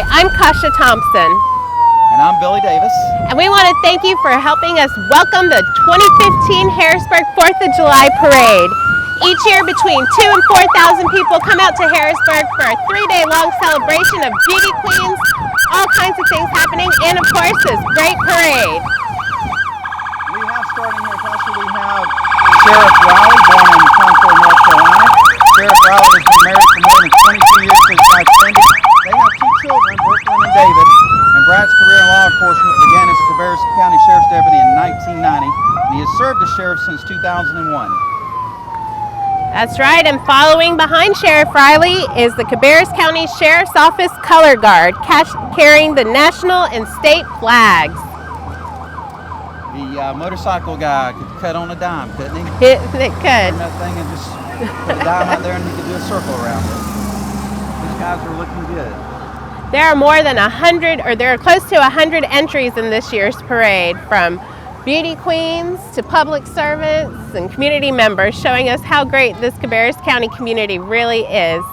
Hi, I'm Kasha Thompson. And I'm Billy Davis. And we want to thank you for helping us welcome the 2015 Harrisburg 4th of July Parade. Each year between 2,000 and 4,000 people come out to Harrisburg for a 3-day-long celebration of beauty queens, all kinds of things happening, and of course this great parade. We have starting here, Kasha, we have Sheriff Riley, born in Concord, North Carolina. Sheriff Riley has been married for more than 22 years to his wife Cindy. They have 2 children, Brooklyn and David. And Brad's career in law enforcement began as a Cabarrus County Sheriff's Deputy in 1990, and he has served as sheriff since 2001. That's right, and following behind Sheriff Riley is the Cabarrus County Sheriff's Office Color Guard, carrying the national and state flags. The motorcycle guy could cut on a dime, couldn't he? It could. Turn that thing and just put a dime out there and he could do a circle around it. These guys are looking good. There are more than 100, or there are close to 100 entries in this year's parade, from beauty queens to public servants and community members, showing us how great this Cabarrus County community really is.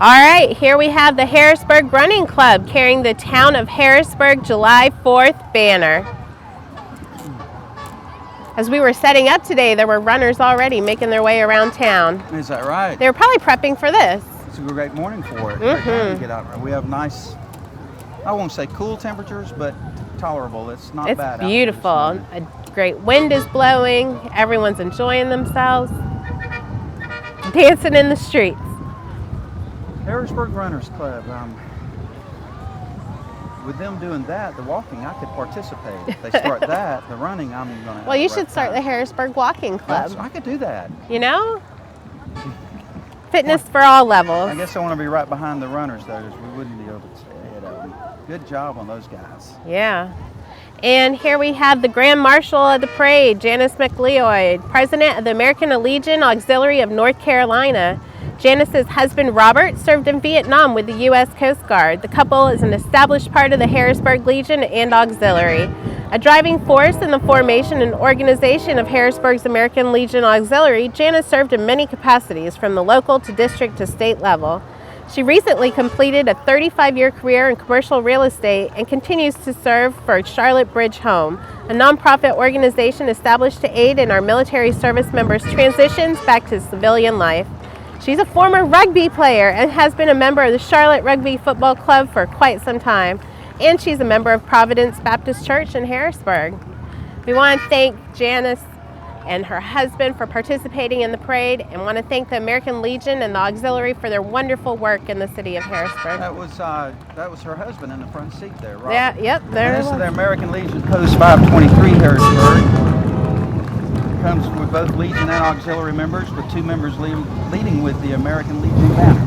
All right, here we have the Harrisburg Running Club carrying the Town of Harrisburg July 4th banner. As we were setting up today, there were runners already making their way around town. Is that right? They were probably prepping for this. It's a great morning for it. Great time to get out. We have nice, I won't say cool temperatures, but tolerable. It's not bad. It's beautiful. A great wind is blowing. Everyone's enjoying themselves, dancing in the streets. Harrisburg Runners Club. With them doing that, the walking, I could participate. If they start that, the running, I'm going to. Well, you should start the Harrisburg Walking Club. I could do that. You know? Fitness for all levels. I guess I want to be right behind the runners, though, because we wouldn't be able to stay ahead of them. Good job on those guys. Yeah. And here we have the Grand Marshal of the Parade, Janice McLeod, President of the American Legion Auxiliary of North Carolina. Janice's husband, Robert, served in Vietnam with the U.S. Coast Guard. The couple is an established part of the Harrisburg Legion and Auxiliary. A driving force in the formation and organization of Harrisburg's American Legion Auxiliary, Janice served in many capacities, from the local to district to state level. She recently completed a 35-year career in commercial real estate and continues to serve for Charlotte Bridge Home, a nonprofit organization established to aid in our military service members' transitions back to civilian life. She's a former rugby player and has been a member of the Charlotte Rugby Football Club for quite some time. And she's a member of Providence Baptist Church in Harrisburg. We want to thank Janice and her husband for participating in the parade, and want to thank the American Legion and the Auxiliary for their wonderful work in the city of Harrisburg. That was her husband in the front seat there, Robert. Yeah, yep, there it was. This is the American Legion Post 523 Harrisburg. Comes with both Legion and Auxiliary members, with 2 members leading with the American Legion banner.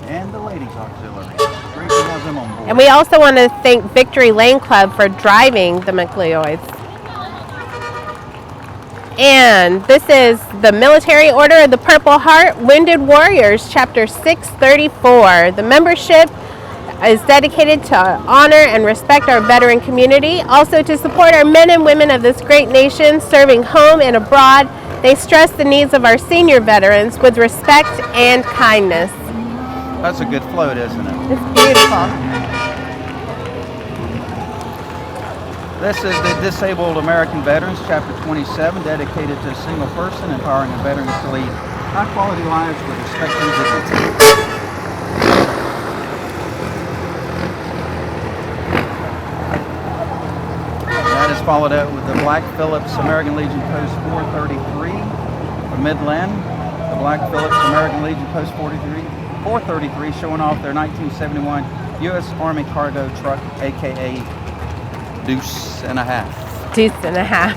And the Ladies Auxiliary. Great to have them on board. And we also want to thank Victory Lane Club for driving the McLeods. And this is the Military Order of the Purple Heart, Wounded Warriors, Chapter 634. The membership is dedicated to honor and respect our veteran community, also to support our men and women of this great nation serving home and abroad. They stress the needs of our senior veterans with respect and kindness. That's a good float, isn't it? It's beautiful. This is the Disabled American Veterans, Chapter 27, dedicated to a single person, empowering the veterans to lead high-quality lives with respect and dignity. That is followed up with the Black Phillips American Legion Post 433 from Midland. The Black Phillips American Legion Post 433 showing off their 1971 U.S. Army cargo truck, aka Deuce and a Half. Deuce and a Half.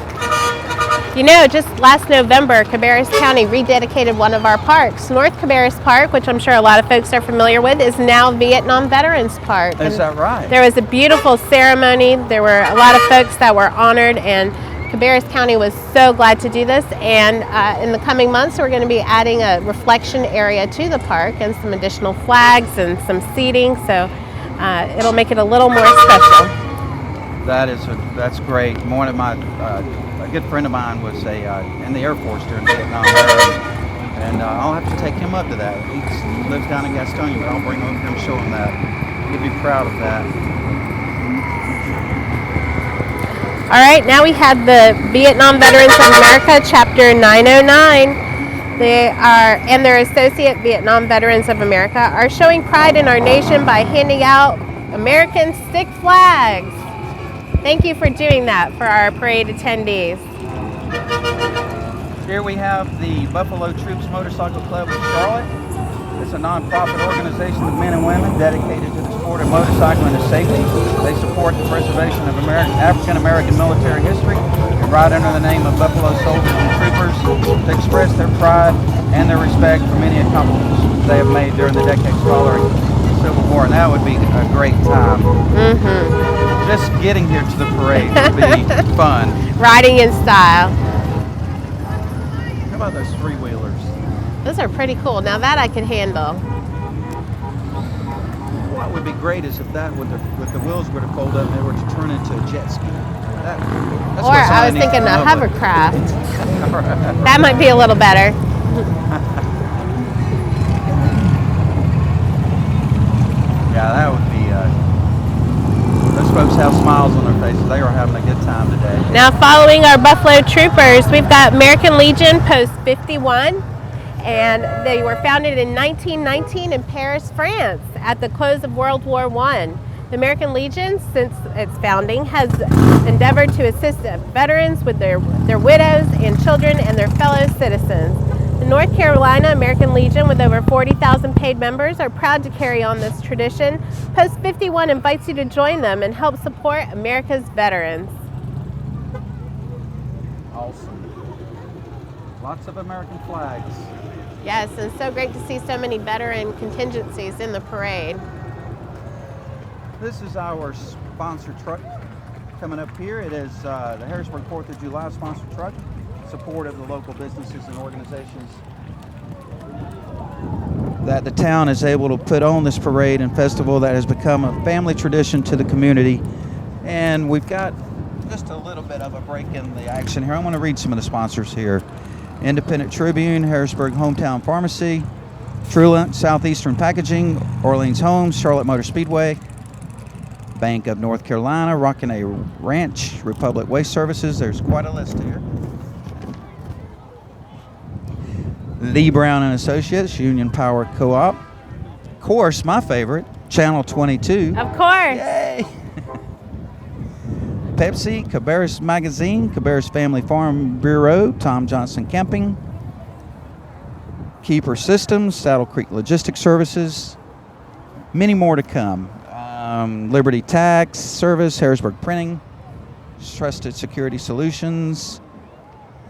You know, just last November, Cabarrus County rededicated one of our parks. North Cabarrus Park, which I'm sure a lot of folks are familiar with, is now Vietnam Veterans Park. Is that right? There was a beautiful ceremony. There were a lot of folks that were honored, and Cabarrus County was so glad to do this. And in the coming months, we're going to be adding a reflection area to the park and some additional flags and some seating, so it'll make it a little more special. That's great. One of my a good friend of mine was in the Air Force during Vietnam era, and I'll have to take him up to that. He lives down in Gastonia, but I'll bring him over here and show him that. He'd be proud of that. All right, now we have the Vietnam Veterans of America, Chapter 909. They are, and their associate Vietnam Veterans of America, are showing pride in our nation by handing out American stick flags. Thank you for doing that for our parade attendees. Here we have the Buffalo Troops Motorcycle Club of Charlotte. It's a non-profit organization of men and women dedicated to the sport of motorcycling and safety. They support the preservation of African-American military history and ride under the name of Buffalo Soldiers and Troopers to express their pride and their respect for many accomplishments they have made during the decades following the Civil War. And that would be a great time. Just getting here to the parade would be fun. Riding in style. How about those three-wheelers? Those are pretty cool. Now that I can handle. What would be great is if that, with the wheels were to fold up and they were to turn into a jet ski. That's Or I was thinking a hovercraft. That might be a little better. Yeah, that would be. Those folks have smiles on their faces. They are having a good time today. Now, following our Buffalo Troopers, we've got American Legion Post 51. And they were founded in 1919 in Paris, France, at the close of World War I. The American Legion, since its founding, has endeavored to assist veterans with their widows and children and their fellow citizens. The North Carolina American Legion, with over 40,000 paid members, are proud to carry on this tradition. Post 51 invites you to join them and help support America's veterans. Awesome. Lots of American flags. Yes, and so great to see so many veteran contingencies in the parade. This is our sponsor truck coming up here. It is the Harrisburg 4th of July sponsor truck, support of the local businesses and organizations that the town is able to put on this parade and festival that has become a family tradition to the community. And we've got just a little bit of a break in the action here. I'm going to read some of the sponsors here. Independent Tribune, Harrisburg Hometown Pharmacy, Trulant Southeastern Packaging, Orleans Homes, Charlotte Motor Speedway, Bank of North Carolina, Rockin' A Ranch, Republic Waste Services. There's quite a list here. Lee Brown and Associates, Union Power Co-op. Of course, my favorite, Channel 22. Of course. Yay! Pepsi, Cabarrus Magazine, Cabarrus Family Farm Bureau, Tom Johnson Camping, Keeper Systems, Saddle Creek Logistics Services, many more to come. Liberty Tax Service, Harrisburg Printing, Trusted Security Solutions,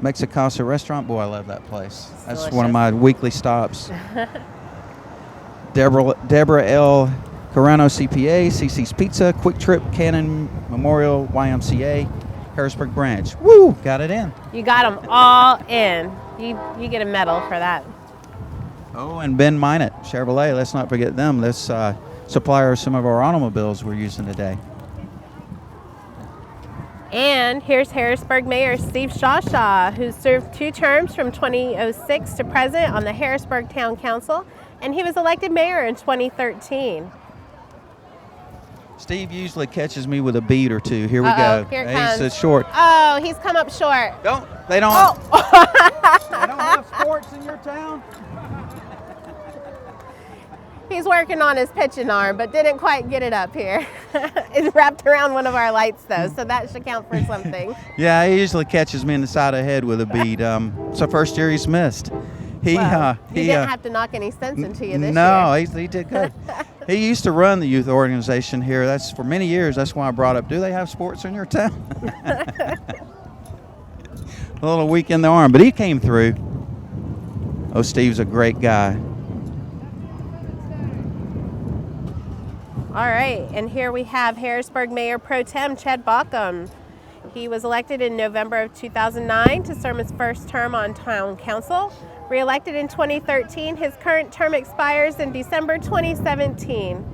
Mexicasa Restaurant. Boy, I love that place. That's Delicious. one of my weekly stops. Deborah L. Carano CPA, CC's Pizza, Quick Trip, Cannon Memorial, YMCA, Harrisburg Branch. Woo! Got it in. You got them all in. You get a medal for that. Oh, and Ben Minot, Chevrolet. Let's not forget them. This supplier of some of our automobiles we're using today. And here's Harrisburg Mayor Steve Shawshaw, who served 2 terms from 2006 to present on the Harrisburg Town Council, and he was elected mayor in 2013. Steve usually catches me with a beat or two. Here we Uh-oh, go. here it comes. He's short. Oh, he's come up short. They don't Oh. they don't have sports in your town? He's working on his pitching arm, but didn't quite get it up here. It's wrapped around one of our lights, though, so that should count for something. Yeah, he usually catches me in the side of the head with a beat. So first year he's missed. He didn't have to knock any sense into you this year. No, he did good. He used to run the youth organization here. That's for many years. That's why I brought up, do they have sports in your town? A little weak in the arm, but he came through. Oh, Steve's a great guy. All right, and here we have Harrisburg Mayor Pro Tem Chad Bauckham. He was elected in November of 2009 to serve his first term on Town Council. Re-elected in 2013, his current term expires in December 2017.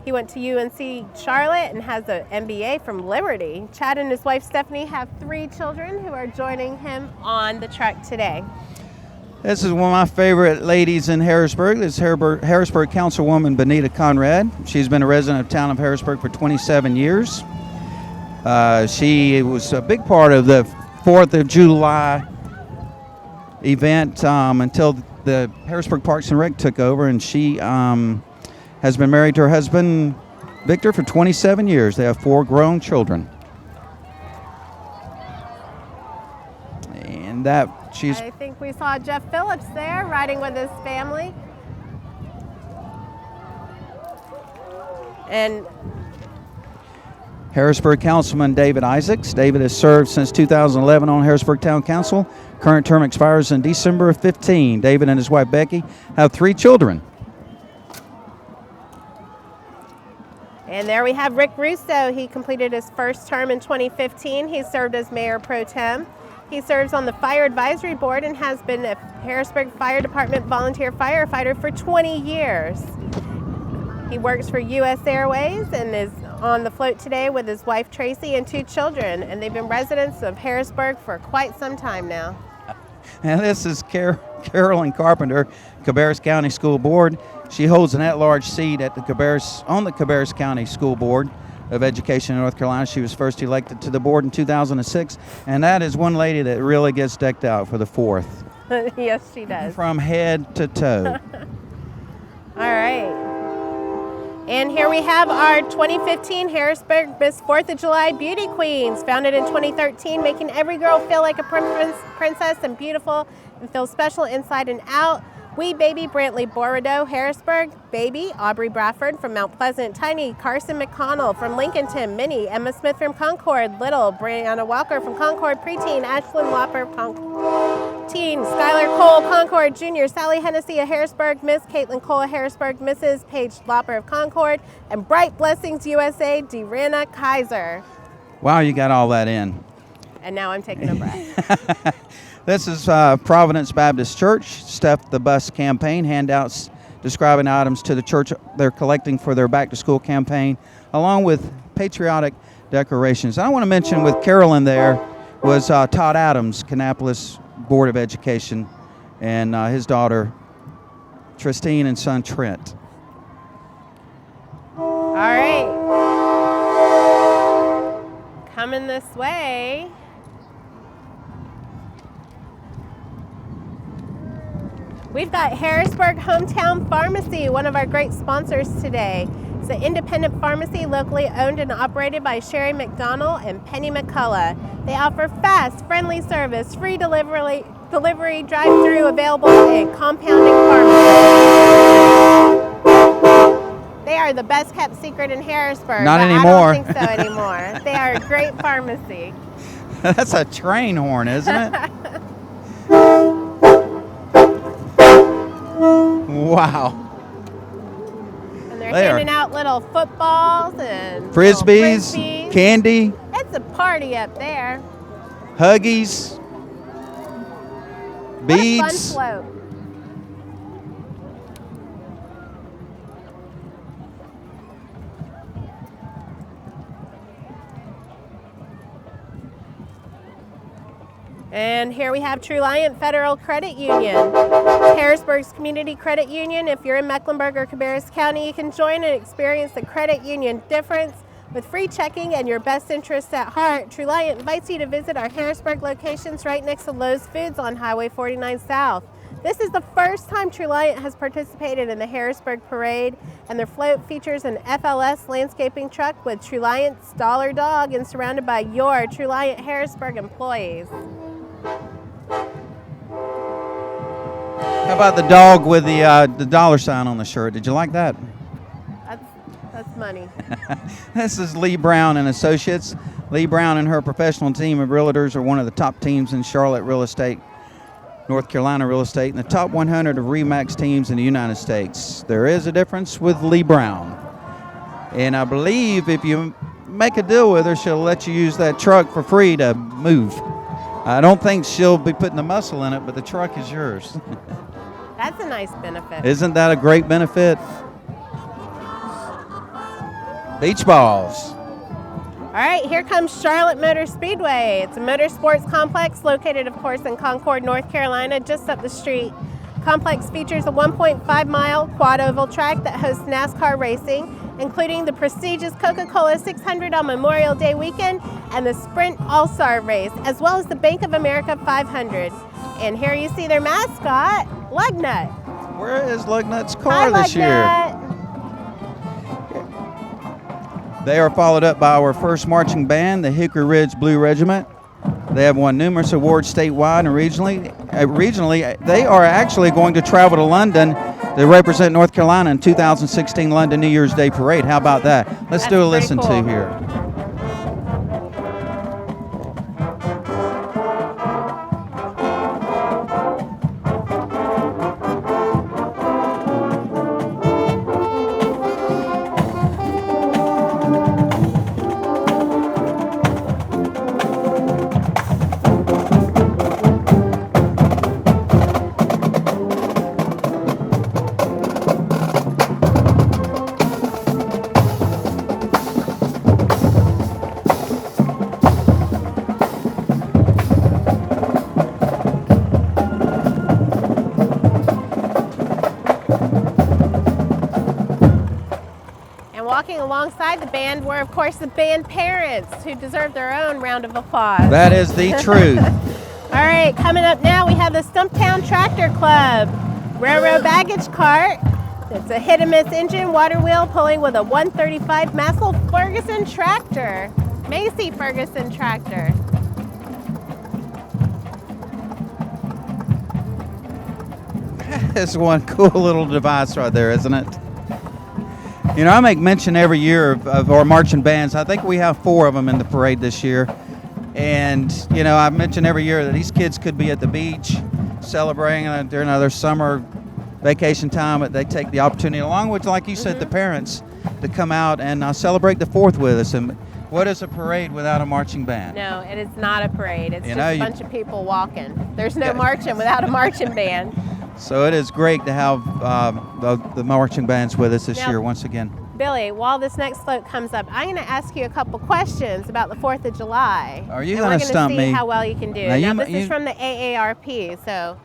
He went to UNC Charlotte and has an MBA from Liberty. Chad and his wife Stephanie have 3 children who are joining him on the truck today. This is one of my favorite ladies in Harrisburg. This is Harrisburg Councilwoman Benita Conrad. She's been a resident of the town of Harrisburg for 27 years. She was a big part of the 4th of July event until the Harrisburg Parks and Rec took over, and she has been married to her husband, Victor, for 27 years. They have 4 grown children. And I think we saw Jeff Phillips there riding with his family. And Harrisburg Councilman David Isaacs. David has served since 2011 on Harrisburg Town Council. Current term expires in December of 15. David and his wife Becky have 3 children. And there we have Rick Russo. He completed his first term in 2015. He served as Mayor Pro Tem. He serves on the Fire Advisory Board and has been a Harrisburg Fire Department volunteer firefighter for 20 years. He works for U.S. Airways and is on the float today with his wife Tracy and 2 children, and they've been residents of Harrisburg for quite some time now. And this is Carolyn Carpenter, Cabarrus County School Board. She holds an at-large seat at the Cabarrus County School Board of Education in North Carolina. She was first elected to the board in 2006, and that is one lady that really gets decked out for the 4th. Yes, she does. From head to toe. All right. And here we have our 2015 Harrisburg Miss 4th of July Beauty Queens, founded in 2013, making every girl feel like a princess and beautiful and feel special inside and out. Wee Baby Brantley Borodeaux, Harrisburg. Baby Aubrey Bradford from Mount Pleasant. Tiny Carson McConnell from Lincolnton. Minnie Emma Smith from Concord. Little Brianna Walker from Concord. Preteen Ashlyn Lopper Concord. Teen Skylar Cole Concord Jr. Sally Hennessy of Harrisburg. Miss Caitlin Cole of Harrisburg. Mrs. Paige Lopper of Concord. And Bright Blessings USA Deranna Kaiser. Wow, you got all that in. And now I'm taking a breath. This is Providence Baptist Church, Steph the Bus campaign, handouts describing items to the church they're collecting for their back-to-school campaign, along with patriotic decorations. I want to mention with Carolyn there was Todd Adams, Kannapolis Board of Education, and his daughter, Tristine, and son, Trent. All right. Coming this way. We've got Harrisburg Hometown Pharmacy, one of our great sponsors today. It's an independent pharmacy locally owned and operated by Sherry McDonald and Penny McCullough. They offer fast, friendly service, free delivery, drive-through available, and compounding pharmacy. They are the best kept secret in Harrisburg. Not anymore. I don't think so anymore. They are a great pharmacy. That's a train horn, isn't it? Wow. And they're handing out little footballs and frisbees, candy. It's a party up there. Huggies. Beads. What a fun float. And here we have Truliant Federal Credit Union. Harrisburg's community credit union. If you're in Mecklenburg or Cabarrus County, you can join and experience the credit union difference. With free checking and your best interests at heart, Truliant invites you to visit our Harrisburg locations right next to Lowe's Foods on Highway 49 South. This is the first time Truliant has participated in the Harrisburg Parade, and their float features an FLS landscaping truck with Truliant's Dollar Dog and surrounded by your Truliant Harrisburg employees. How about the dog with the dollar sign on the shirt? Did you like that? That's money. This is Lee Brown and Associates. Lee Brown and her professional team of realtors are one of the top teams in Charlotte real estate, North Carolina real estate, and the top 100 of RE/MAX teams in the United States. There is a difference with Lee Brown. And I believe if you make a deal with her, she'll let you use that truck for free to move. I don't think she'll be putting the muscle in it, but the truck is yours. That's a nice benefit. Isn't that a great benefit? Beach balls. All right, here comes Charlotte Motor Speedway. It's a motorsports complex located, of course, in Concord, North Carolina, just up the street. Complex features a 1.5-mile quad oval track that hosts NASCAR racing, including the prestigious Coca-Cola 600 on Memorial Day weekend and the Sprint All-Star race, as well as the Bank of America 500. And here you see their mascot, Lugnut. Where is Lugnut's car this year? They are followed up by our first marching band, the Hickory Ridge Blue Regiment. They have won numerous awards statewide and regionally. Regionally, they are actually going to travel to London to represent North Carolina in 2016 London New Year's Day Parade. How about that? Let's do a listen to here. Walking alongside the band were, of course, the band parents, who deserve their own round of applause. That is the truth. All right, coming up now, we have the Stumptown Tractor Club railroad baggage cart. It's a hit-and-miss engine, water wheel, pulling with a 135 Massey Ferguson tractor. Massey Ferguson tractor. That's one cool little device right there, isn't it? You know, I make mention every year of our marching bands. I think we have 4 of them in the parade this year. And, you know, I mention every year that these kids could be at the beach celebrating during their summer vacation time, but they take the opportunity, along with, like you said, the parents, to come out and celebrate the 4th with us. And what is a parade without a marching band? No, it is not a parade. It's just a bunch of people walking. There's no marching without a marching band. So it is great to have the marching bands with us this year once again. Billy, while this next float comes up, I'm going to ask you a couple questions about the 4th of July. Are you going to stump me? We're going to see how well you can do. Now this is from the AARP, so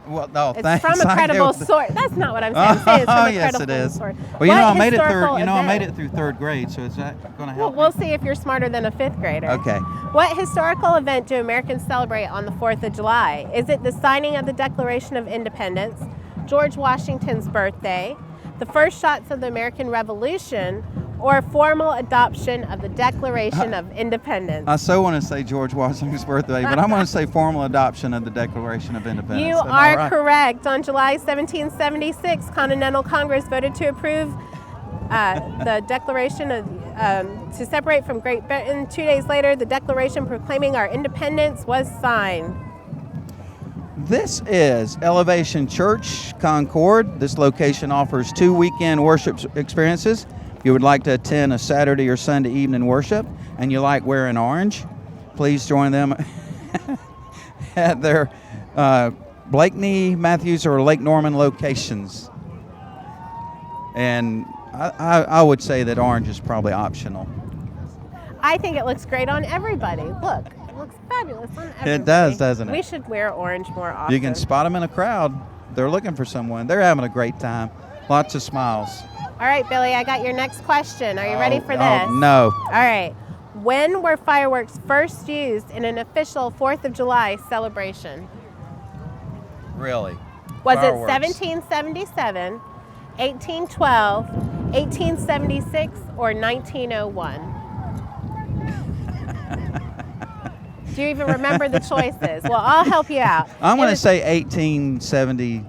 it's from a credible source. That's not what I'm saying. It's from a credible source. Well, you know, I made it through. You know, I made it through 3rd grade, so is that going to help? Well, we'll see if you're smarter than a 5th grader. Okay. What historical event do Americans celebrate on the 4th of July? Is it the signing of the Declaration of Independence, George Washington's birthday, the first shots of the American Revolution, or formal adoption of the Declaration of Independence? I so want to say George Washington's birthday, but I'm going to say formal adoption of the Declaration of Independence. You are correct. On July 1776, Continental Congress voted to approve the Declaration to separate from Great Britain. 2 days later, the Declaration proclaiming our independence was signed. This is Elevation Church, Concord. This location offers 2 weekend worship experiences. If you would like to attend a Saturday or Sunday evening worship and you like wearing orange, please join them at their Blakeney, Matthews, or Lake Norman locations. And I would say that orange is probably optional. I think it looks great on everybody. Look. It looks fabulous on everybody. It does, doesn't it? We should wear orange more often. You can spot them in a crowd. They're looking for someone. They're having a great time. Lots of smiles. All right, Billy, I got your next question. Are you ready for this? No. All right. When were fireworks first used in an official 4th of July celebration? Really? Was fireworks. It 1777, 1812, 1876, or 1901? Do you even remember the choices? Well, I'll help you out. I'm going to say 1870.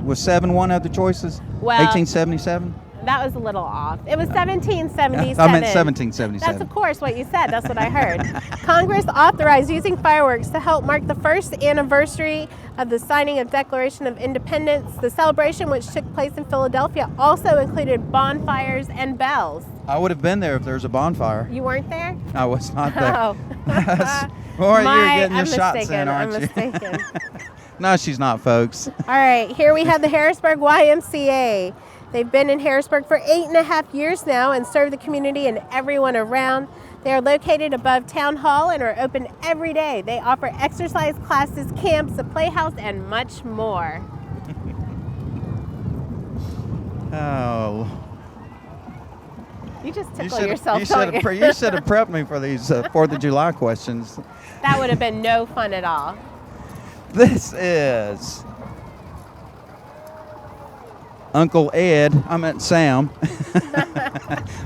Was 7 one of the choices? Well, 1877? That was a little off. It was 1777. I meant 1777. That's, of course, what you said. That's what I heard. Congress authorized using fireworks to help mark the first anniversary of the signing of Declaration of Independence. The celebration, which took place in Philadelphia, also included bonfires and bells. I would have been there if there was a bonfire. You weren't there? I was not there. Oh. Or you're getting your shots in, I'm aren't you? mistaken. No, she's not, folks. All right, here we have the Harrisburg YMCA. They've been in Harrisburg for 8.5 years now and serve the community and everyone around. They are located above Town Hall and are open every day. They offer exercise classes, camps, a playhouse, and much more. Oh. You just tickle yourself. You should have prepped me for these 4th of July questions. That would have been no fun at all. This is Uncle Ed. I meant Sam.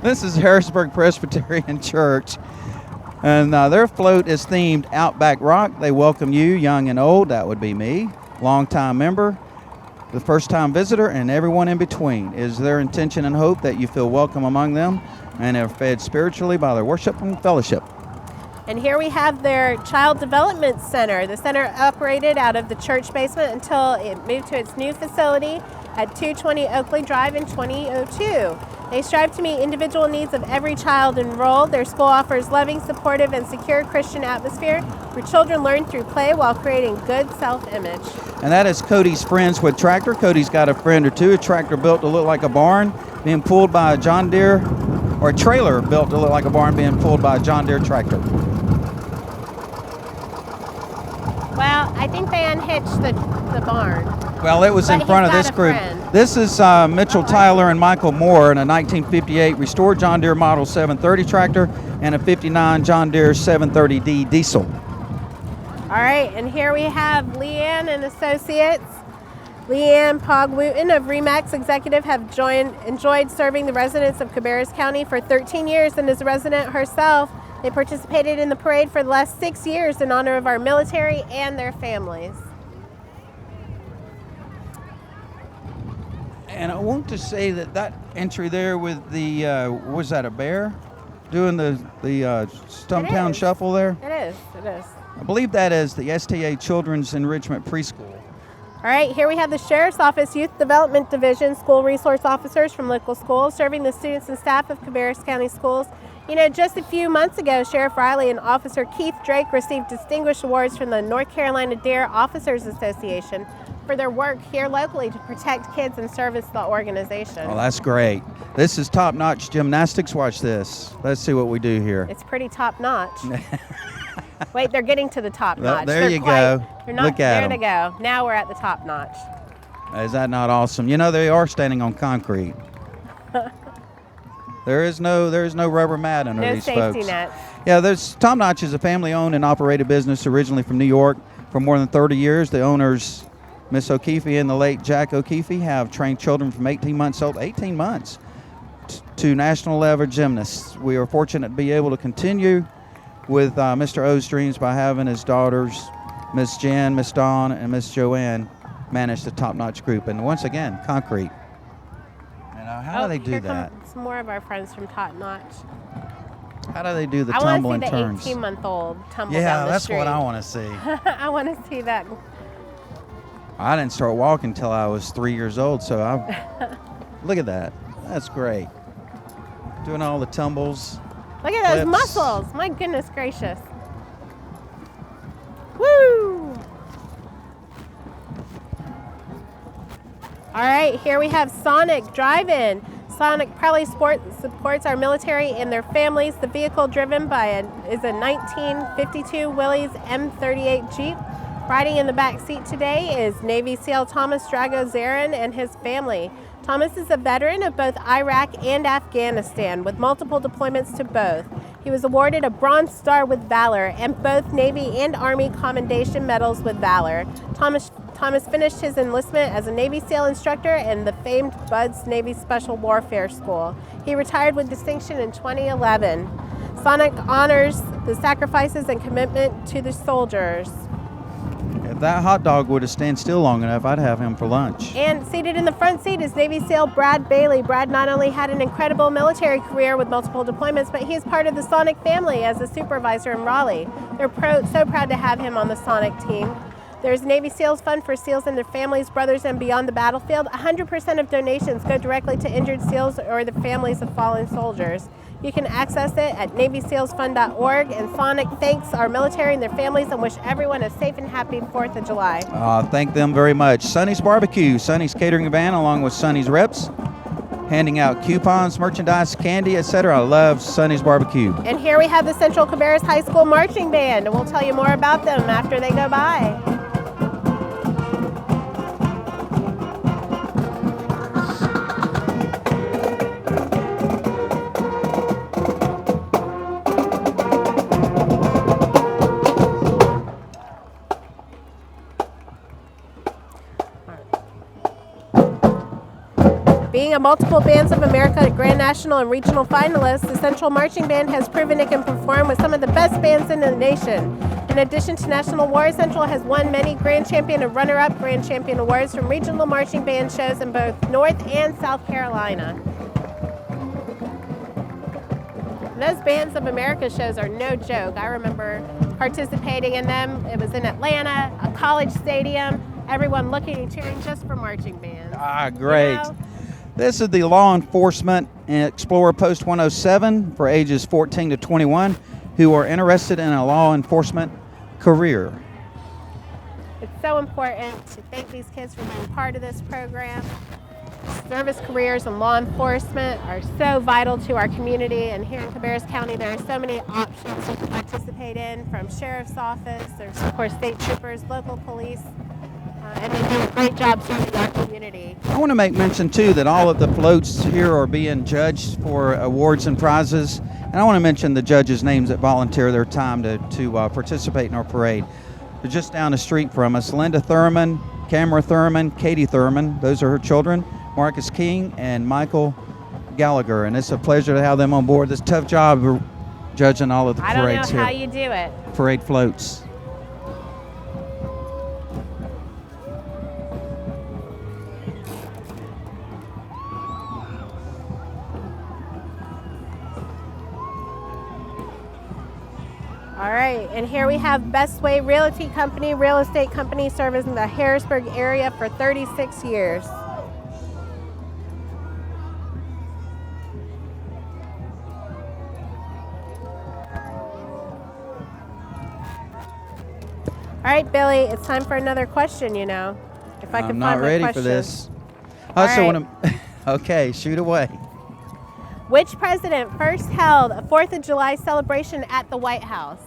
This is Harrisburg Presbyterian Church. And their float is themed Outback Rock. They welcome you, young and old. That would be me. Longtime member, the first-time visitor, and everyone in between. It is their intention and hope that you feel welcome among them and are fed spiritually by their worship and fellowship. And here we have their Child Development Center. The center operated out of the church basement until it moved to its new facility at 220 Oakley Drive in 2002. They strive to meet individual needs of every child enrolled. Their school offers loving, supportive, and secure Christian atmosphere where children learn through play while creating good self-image. And that is Cody's Friends with Tractor. Cody's got a friend or two. A tractor built to look like a barn being pulled by a John Deere, or a trailer built to look like a barn being pulled by a John Deere tractor. Well, I think they unhitched the barn. Well, it was in front of this group. This is Mitchell Tyler and Michael Moore in a 1958 restored John Deere Model 730 tractor and a 59 John Deere 730D diesel. All right, and here we have Leanne and Associates. Leanne Pog-Wooten of RE/MAX Executive have enjoyed serving the residents of Cabarrus County for 13 years, and as a resident herself, they participated in the parade for the last 6 years in honor of our military and their families. And I want to say that entry there with the, was that a bear? Doing the Stumptown Shuffle there? It is. I believe that is the STA Children's Enrichment Preschool. All right, here we have the Sheriff's Office Youth Development Division school resource officers from local schools serving the students and staff of Cabarrus County Schools. You know, just a few months ago, Sheriff Riley and Officer Keith Drake received distinguished awards from the North Carolina Dare Officers Association for their work here locally to protect kids and service the organization. Oh, that's great. This is top-notch gymnastics. Watch this. Let's see what we do here. It's pretty top-notch. Wait, they're getting to the top notch. There you go. They're not, Look at there them. they go. Now we're at the top notch. Is that not awesome? You know, they are standing on concrete. There is no rubber mat under these folks. No safety nets. Yeah, Top Notch is a family-owned and operated business originally from New York. For more than 30 years, the owners, Miss O'Keefe and the late Jack O'Keefe, have trained children from 18 months old, 18 months, to national level gymnasts. We are fortunate to be able to continue with Mr. O's dreams by having his daughters, Miss Jen, Miss Dawn, and Miss Joanne, manage the Top Notch group. And once again, concrete. How do they do that? Some more of our friends from Top Notch. How do they do the tumble and turns? I want to see the 18-month-old tumble down Yeah, the that's street. what I want to see. I want to see that. I didn't start walking until I was 3 years old, so look at that. That's great. Doing all the tumbles. Look at those muscles. My goodness gracious. Woo! All right, here we have Sonic Drive-In. Sonic proudly supports our military and their families. The vehicle driven is a 1952 Willys M38 Jeep. Riding in the back seat today is Navy SEAL Thomas Drago Zarin and his family. Thomas is a veteran of both Iraq and Afghanistan with multiple deployments to both. He was awarded a Bronze Star with Valor and both Navy and Army Commendation Medals with Valor. Thomas finished his enlistment as a Navy SEAL instructor in the famed Buds Navy Special Warfare School. He retired with distinction in 2011. Sonic honors the sacrifices and commitment to the soldiers. If that hot dog would have stayed still long enough, I'd have him for lunch. And seated in the front seat is Navy SEAL Brad Bailey. Brad not only had an incredible military career with multiple deployments, but he is part of the Sonic family as a supervisor in Raleigh. They're so proud to have him on the Sonic team. There's Navy SEALs Fund for SEALs and their families, brothers, and beyond the battlefield. 100% of donations go directly to injured SEALs or the families of fallen soldiers. You can access it at NavySealsFund.org. And Sonic thanks our military and their families and wish everyone a safe and happy 4th of July. Thank them very much. Sonny's Barbecue, Sonny's Catering Van, along with Sonny's Reps. handing out coupons, merchandise, candy, etc. I love Sonny's Barbecue. And here we have the Central Cabarrus High School Marching Band, and we'll tell you more about them after they go by. Being a multiple Bands of America Grand National and Regional finalist, the Central Marching Band has proven it can perform with some of the best bands in the nation. In addition to national awards, Central has won many Grand Champion and Runner-Up Grand Champion awards from regional marching band shows in both North and South Carolina. Those Bands of America shows are no joke. I remember participating in them. It was in Atlanta, a college stadium, everyone looking and cheering just for marching bands. Ah, great. You know? This is the Law Enforcement Explorer Post 107 for ages 14 to 21 who are interested in a law enforcement career. It's so important to thank these kids for being part of this program. Service careers in law enforcement are so vital to our community, and here in Cabarrus County there are so many options you can participate in, from sheriff's office, there's of course state troopers, local police, and they do a great job serving our community. I want to make mention too that all of the floats here are being judged for awards and prizes, and I want to mention the judges' names that volunteer their time to participate in our parade. They're just down the street from us: Linda Thurman, Camera Thurman, Katie Thurman, those are her children, Marcus King and Michael Gallagher, and it's a pleasure to have them on board this tough job of judging all of the parades here. I don't know how you do it. Parade floats. All right, and here we have Best Way Realty Company, real estate company serving the Harrisburg area for 36 years. All right, Billy, it's time for another question, you know. If I can I'm find not my ready question. for this. All Also right. Okay, shoot away. Which president first held a 4th of July celebration at the White House?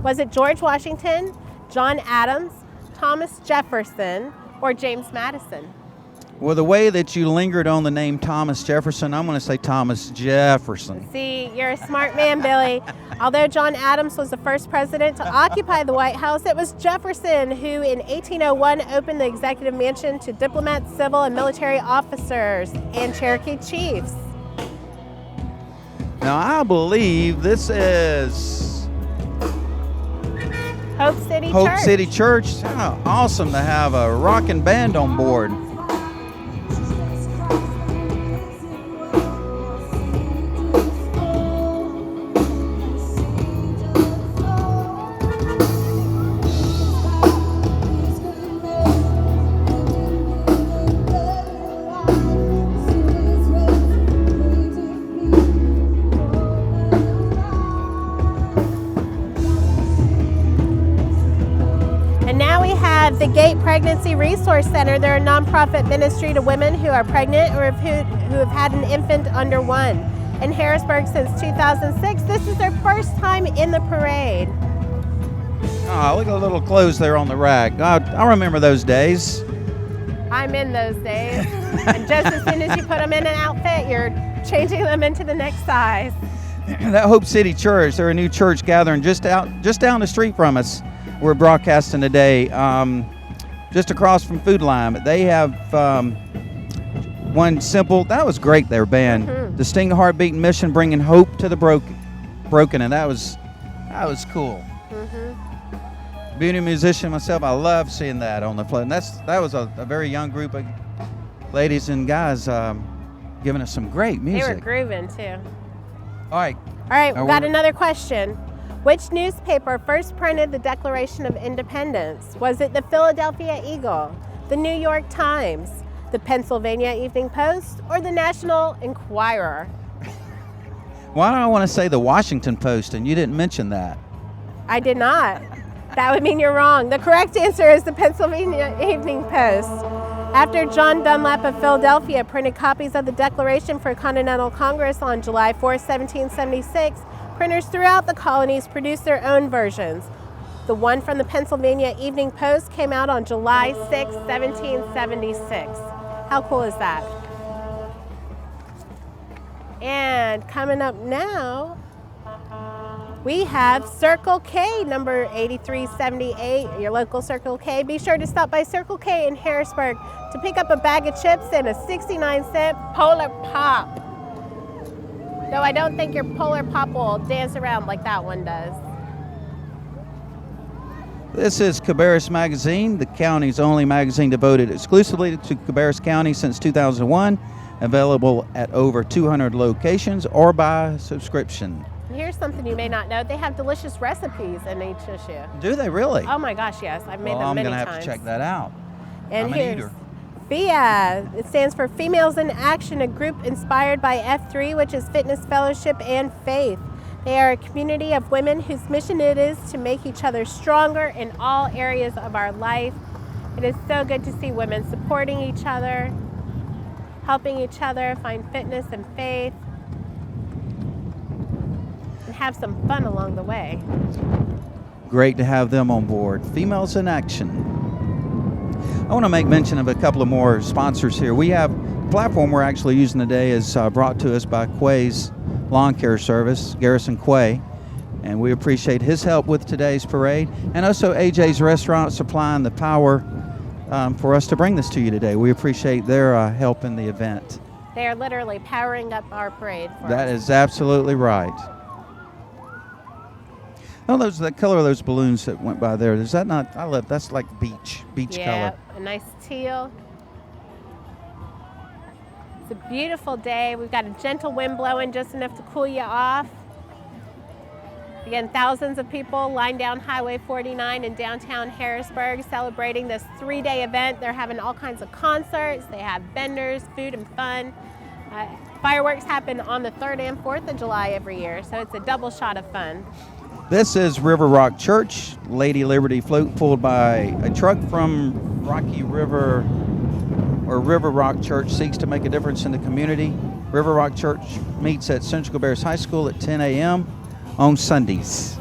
Was it George Washington, John Adams, Thomas Jefferson, or James Madison? Well, the way that you lingered on the name Thomas Jefferson, I'm going to say Thomas Jefferson. See, you're a smart man, Billy. Although John Adams was the first president to occupy the White House, it was Jefferson who in 1801 opened the executive mansion to diplomats, civil and military officers, and Cherokee chiefs. Now, I believe this is Hope City Hope Church. City Church. How awesome to have a rocking band on board. And now we have the Gate Pregnancy Resource Center. They're a nonprofit ministry to women who are pregnant or who have had an infant under 1. In Harrisburg since 2006, this is their first time in the parade. Oh, look at the little clothes there on the rack. I remember those days. I'm in those days. And just as soon as you put them in an outfit, you're changing them into the next size. That Hope City Church, they're a new church gathering just down the street from us. We're broadcasting today, just across from Food Line. They have one simple, that was great, their band. Mm-hmm. Distinct Heartbeat Mission, bringing hope to the broken, and that was cool. Mm-hmm. Being a musician myself, I love seeing that on the float. And that was a very young group of ladies and guys giving us some great music. They were grooving too. All right. All right, we've got another question. Which newspaper first printed the Declaration of Independence? Was it the Philadelphia Eagle, the New York Times, the Pennsylvania Evening Post, or the National Enquirer? Why do I want to say the Washington Post, and you didn't mention that? I did not. That would mean you're wrong. The correct answer is the Pennsylvania Evening Post. After John Dunlap of Philadelphia printed copies of the Declaration for Continental Congress on July 4, 1776, printers throughout the colonies produced their own versions. The one from the Pennsylvania Evening Post came out on July 6, 1776. How cool is that? And coming up now, we have Circle K, number 8378, your local Circle K. Be sure to stop by Circle K in Harrisburg to pick up a bag of chips and a 69-cent Polar Pop. Though I don't think your Polar Pop will dance around like that one does. This is Cabarrus Magazine, the county's only magazine devoted exclusively to Cabarrus County since 2001, available at over 200 locations or by subscription. Here's something you may not know. They have delicious recipes in each issue. Do they really? Oh my gosh, yes. I've made them many times. I'm going to have to check that out. And I'm an eater. FIA. It stands for Females in Action, a group inspired by F3, which is Fitness, Fellowship, and Faith. They are a community of women whose mission it is to make each other stronger in all areas of our life. It is so good to see women supporting each other, helping each other find fitness and faith, and have some fun along the way. Great to have them on board. Females in Action. I want to make mention of a couple of more sponsors here. We have a platform we're actually using today is brought to us by Quay's Lawn Care Service, Garrison Quay, and we appreciate his help with today's parade, and also AJ's Restaurant supplying the power for us to bring this to you today. We appreciate their help in the event. They are literally powering up our parade for us. That is absolutely right. Oh, the color of those balloons that went by there, is that not, I love, that's like beach yeah, color. A nice teal. It's a beautiful day. We've got a gentle wind blowing just enough to cool you off. Again, thousands of people lined down Highway 49 in downtown Harrisburg celebrating this 3-day event. They're having all kinds of concerts. They have vendors, food, and fun. Fireworks happen on the 3rd and 4th of July every year, so it's a double shot of fun. This is River Rock Church, Lady Liberty float pulled by a truck from Rocky River, or River Rock Church seeks to make a difference in the community. River Rock Church meets at Central Cabarrus High School at 10 a.m. on Sundays.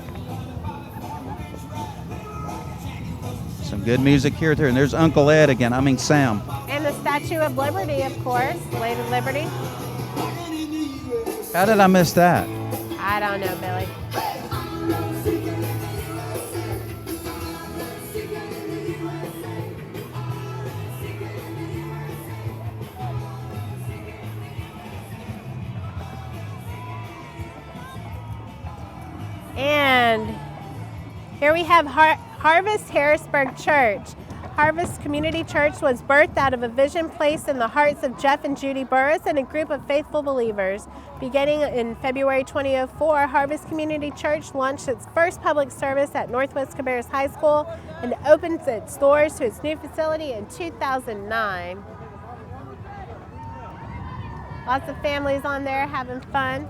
Some good music here, and there's Uncle Ed again, Sam. And the Statue of Liberty, of course, Lady Liberty. How did I miss that? I don't know, Billy. And here we have Harvest Harrisburg Church. Harvest Community Church was birthed out of a vision placed in the hearts of Jeff and Judy Burris and a group of faithful believers. Beginning in February 2004, Harvest Community Church launched its first public service at Northwest Cabarrus High School and opened its doors to its new facility in 2009. Lots of families on there having fun.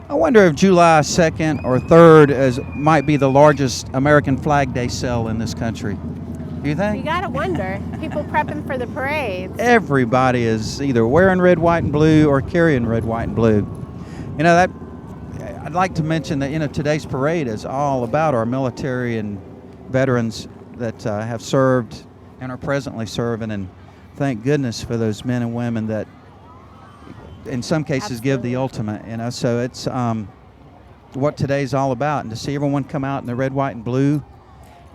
I wonder if July 2nd or 3rd might be the largest American Flag Day sale in this country. Do you think? You gotta wonder. People prepping for the parades. Everybody is either wearing red, white, and blue or carrying red, white, and blue. You know, that I'd like to mention that, today's parade is all about our military and veterans that have served and are presently serving, and thank goodness for those men and women that in some cases give the ultimate, so it's what today's all about, and to see everyone come out in the red, white, and blue.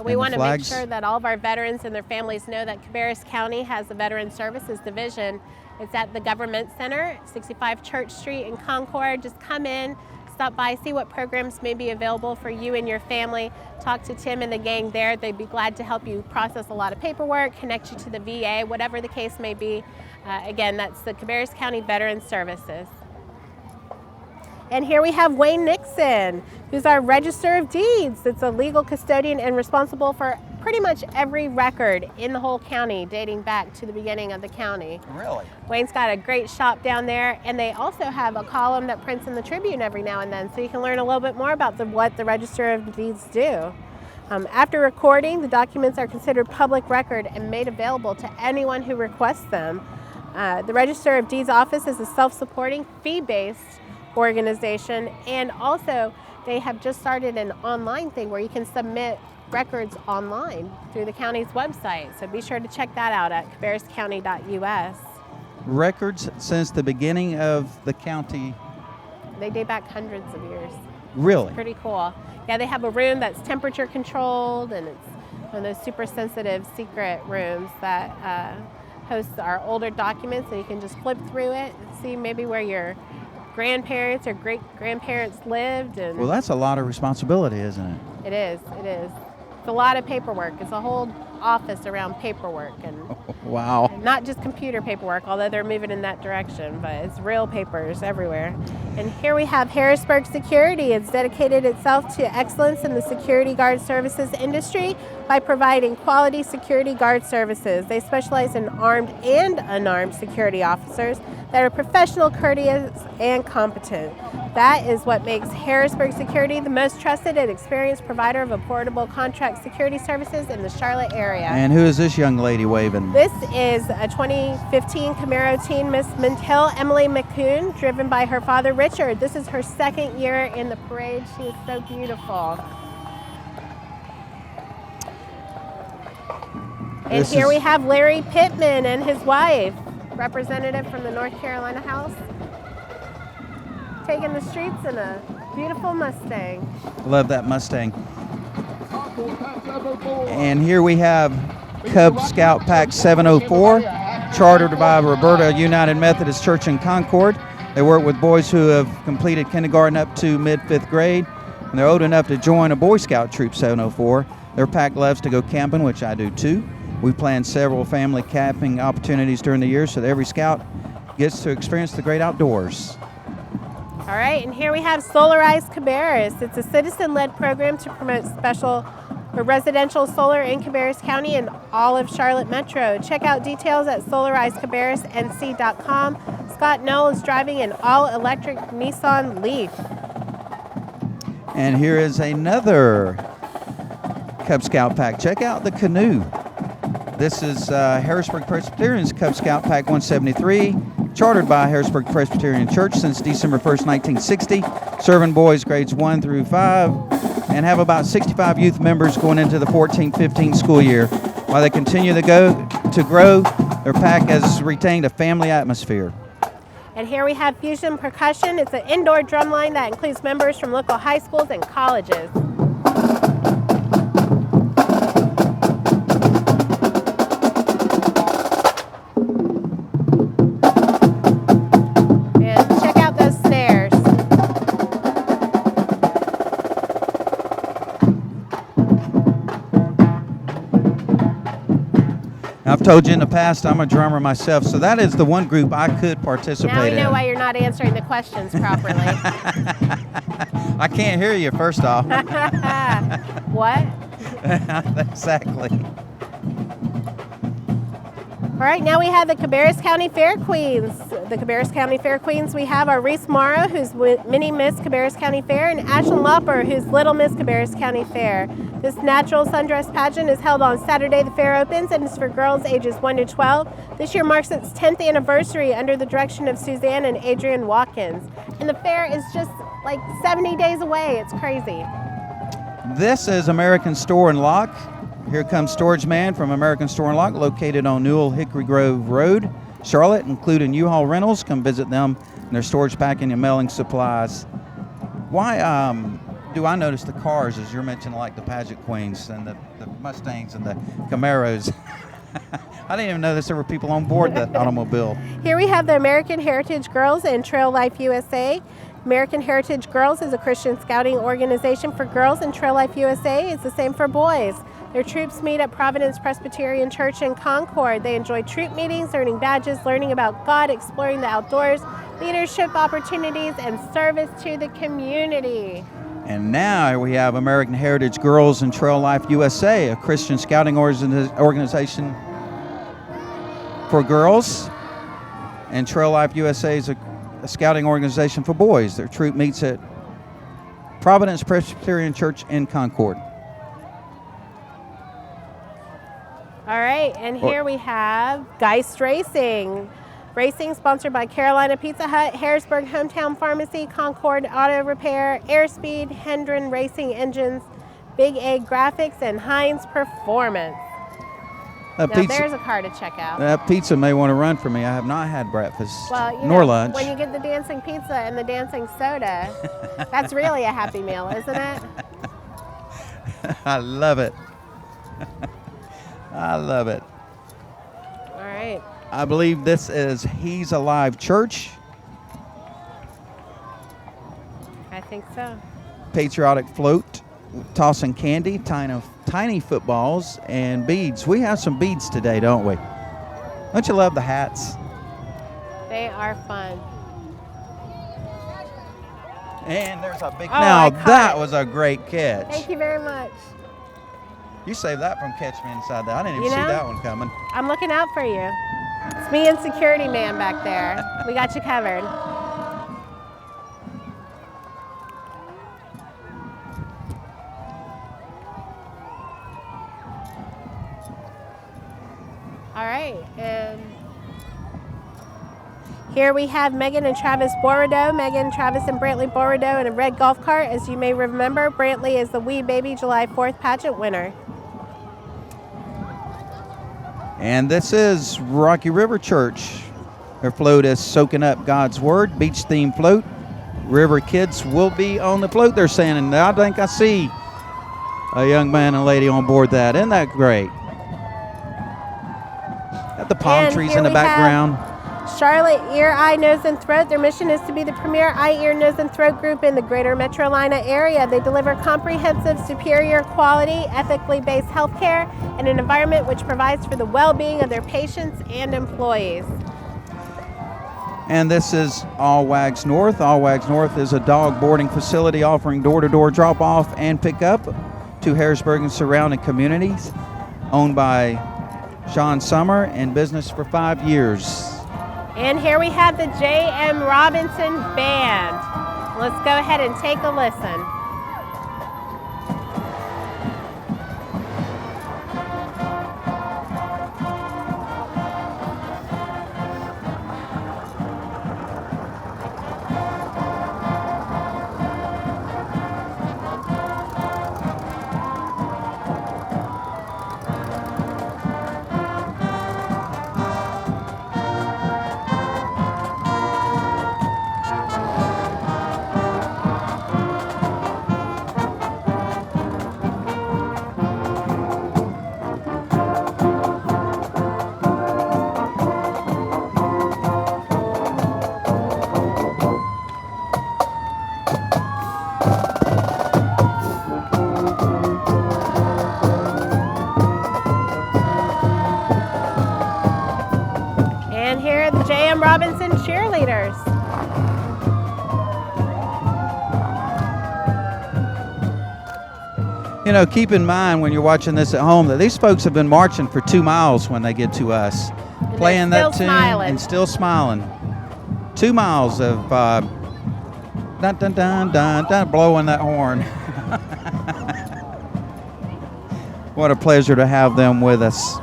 We want to make sure that all of our veterans and their families know that Cabarrus County has a Veteran Services Division. It's at the Government Center, 65 Church Street in Concord. Just come in, stop by, see what programs may be available for you and your family. Talk to Tim and the gang there. They'd be glad to help you process a lot of paperwork, connect you to the VA, whatever the case may be. Again, that's the Cabarrus County Veteran Services. And here we have Wayne Nixon, who's our Register of Deeds. It's a legal custodian and responsible for pretty much every record in the whole county dating back to the beginning of the county. Really? Wayne's got a great shop down there, and they also have a column that prints in the Tribune every now and then, so you can learn a little bit more about what the Register of Deeds do. After recording, the documents are considered public record and made available to anyone who requests them. The Register of Deeds office is a self-supporting, fee-based organization, and also they have just started an online thing where you can submit records online through the county's website. So be sure to check that out at cabarruscounty.us. Records since the beginning of the county. They date back hundreds of years. Really? Pretty cool. Yeah, they have a room that's temperature controlled, and it's one of those super sensitive secret rooms that hosts our older documents, and you can just flip through it and see maybe where your grandparents or great-grandparents lived. And Well, that's a lot of responsibility, isn't it? it is. It's a lot of paperwork. It's a whole office around paperwork, and Wow. not just computer paperwork, although they're moving in that direction, but it's real papers everywhere. And here we have Harrisburg Security. It's dedicated itself to excellence in the security guard services industry by providing quality security guard services. They specialize in armed and unarmed security officers that are professional, courteous, and competent. That is what makes Harrisburg Security the most trusted and experienced provider of affordable contract security services in the Charlotte area. And who is this young lady waving? This is a 2015 Camaro teen, Miss Minthill Emily McCoon, driven by her father Richard. This is her second year in the parade. She is so beautiful. And here we have Larry Pittman and his wife, representative from the North Carolina House, taking the streets in a beautiful Mustang. Love that Mustang. And here we have Cub Scout Pack 704, chartered by Roberta United Methodist Church in Concord. They work with boys who have completed kindergarten up to mid-fifth grade, and they're old enough to join a Boy Scout Troop 704. Their pack loves to go camping, which I do too. We plan several family camping opportunities during the year so that every scout gets to experience the great outdoors. All right, and here we have Solarize Cabarrus. It's a citizen-led program to promote special or residential solar in Cabarrus County and all of Charlotte Metro. Check out details at solarizecabarrusnc.com. Scott Knoll is driving an all-electric Nissan Leaf. And here is another Cub Scout pack. Check out the canoe. This is Harrisburg Presbyterian's Cub Scout Pack 173, chartered by Harrisburg Presbyterian Church since December 1st, 1960, serving boys grades 1 through 5, and have about 65 youth members going into the 14-15 school year. While they continue to grow, their pack has retained a family atmosphere. And here we have Fusion Percussion. It's an indoor drum line that includes members from local high schools and colleges. I've told you in the past I'm a drummer myself, so that is the one group I could participate in. Now we know why you're not answering the questions properly. I can't hear you, first off. What? Exactly. All right, now we have the Cabarrus County Fair Queens. The Cabarrus County Fair Queens, we have our Reese Morrow, who's Mini Miss Cabarrus County Fair, and Ashlyn Lauper, who's Little Miss Cabarrus County Fair. This natural sundress pageant is held on Saturday. The fair opens and is for girls ages 1 to 12. This year marks its 10th anniversary under the direction of Suzanne and Adrian Watkins. And the fair is just like 70 days away. It's crazy. This is American Store and Lock. Here comes Storage Man from American Store and Lock, located on Newell Hickory Grove Road, Charlotte, including U-Haul rentals. Come visit them and their storage, packing, and mailing supplies. Why do I notice the cars, as you're mentioning, like the pageant queens and the Mustangs and the Camaros? I didn't even know there were people on board the automobile. Here we have the American Heritage Girls and Trail Life USA. American Heritage Girls is a Christian scouting organization for girls, and Trail Life USA is the same for boys. Their troops meet at Providence Presbyterian Church in Concord. They enjoy troop meetings, earning badges, learning about God, exploring the outdoors, leadership opportunities, and service to the community. And now we have American Heritage Girls and Trail Life USA, a Christian scouting organization for girls. And Trail Life USA is a scouting organization for boys. Their troop meets at Providence Presbyterian Church in Concord. right, and here we have Geist Racing. Racing sponsored by Carolina Pizza Hut, Harrisburg Hometown Pharmacy, Concord Auto Repair, Airspeed, Hendren Racing Engines, Big A Graphics, and Heinz Performance. Now there's a car to check out. That pizza may want to run for me. I have not had breakfast nor lunch. When you get the dancing pizza and the dancing soda, that's really a happy meal, isn't it? I love it. I love it. All right. I believe this is He's Alive Church. I think so. Patriotic float, tossing candy, tiny footballs, and beads. We have some beads today, don't we? Don't you love the hats? They are fun. And there's a big... Now, that was a great catch. Thank you very much. You saved that from Catch Me Inside that. I didn't even see that one coming. I'm looking out for you. It's me and security man back there. We got you covered. All right, and here we have Megan and Travis Borrideau. Megan, Travis, and Brantley Borrideau in a red golf cart. As you may remember, Brantley is the Wee Baby July 4th pageant winner. And this is Rocky River Church. Their float is soaking up God's Word, beach theme float. River kids will be on the float, they're saying, and I think I see a young man and lady on board that. Isn't that great? Got the palm trees in the background. Charlotte Ear, Eye, Nose, and Throat. Their mission is to be the premier eye, ear, nose, and throat group in the greater Metro-Atlanta area. They deliver comprehensive, superior quality, ethically based healthcare in an environment which provides for the well-being of their patients and employees. And this is All Wags North. All Wags North is a dog boarding facility offering door-to-door drop-off and pickup to Harrisburg and surrounding communities. Owned by Sean Summer, in business for 5 years. And here we have the J.M. Robinson Band. Let's go ahead and take a listen. And here are the J.M. Robinson cheerleaders. You know, keep in mind when you're watching this at home that these folks have been marching for 2 miles when they get to us, and playing that tune smiling. And still smiling. 2 miles of dun dun dun dun dun, blowing that horn. What a pleasure to have them with us.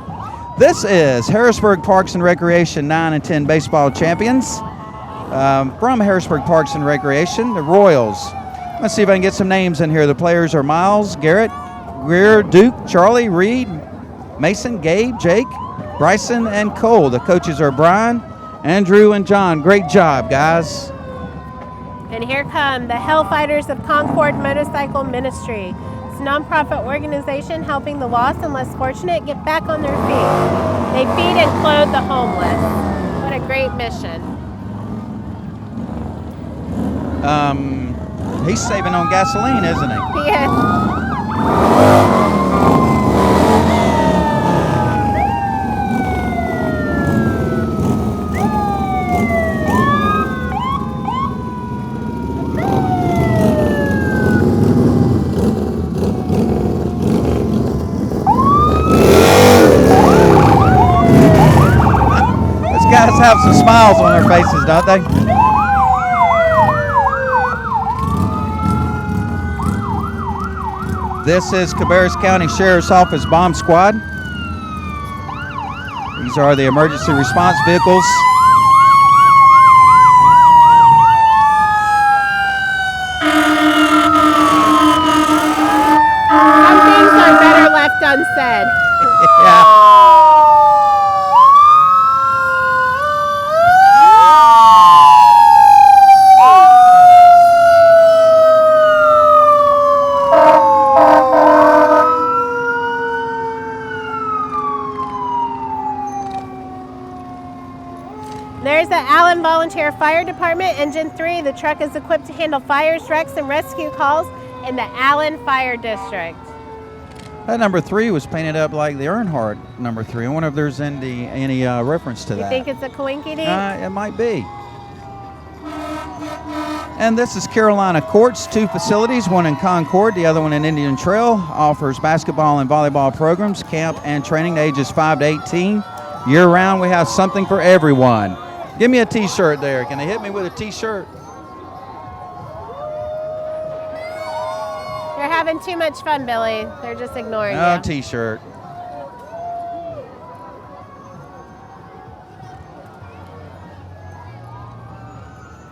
This is Harrisburg Parks and Recreation 9 and 10 baseball champions. From Harrisburg Parks and Recreation, the Royals. Let's see if I can get some names in here. The players are Miles, Garrett, Greer, Duke, Charlie, Reed, Mason, Gabe, Jake, Bryson, and Cole. The coaches are Brian, Andrew, and John. Great job, guys. And here come the Hellfighters of Concord Motorcycle Ministry. It's a nonprofit organization helping the lost and less fortunate get back on their feet. They feed and clothe the homeless. What a great mission. He's saving on gasoline, isn't he? Yes. These guys have some smiles on their faces, don't they? This is Cabarrus County Sheriff's Office Bomb Squad. These are the emergency response vehicles. Some things are better left unsaid. Yeah. There's the Allen Volunteer Fire Department, Engine 3. The truck is equipped to handle fires, wrecks, and rescue calls in the Allen Fire District. That number 3 was painted up like the Earnhardt number 3. I wonder if there's any reference to that. You think it's a coinkydink? It might be. And this is Carolina Courts, 2 facilities, one in Concord, the other one in Indian Trail. Offers basketball and volleyball programs, camp and training to ages 5 to 18. Year-round, we have something for everyone. Give me a T-shirt there. Can they hit me with a T-shirt? You're having too much fun, Billy. They're just ignoring No you. T-shirt.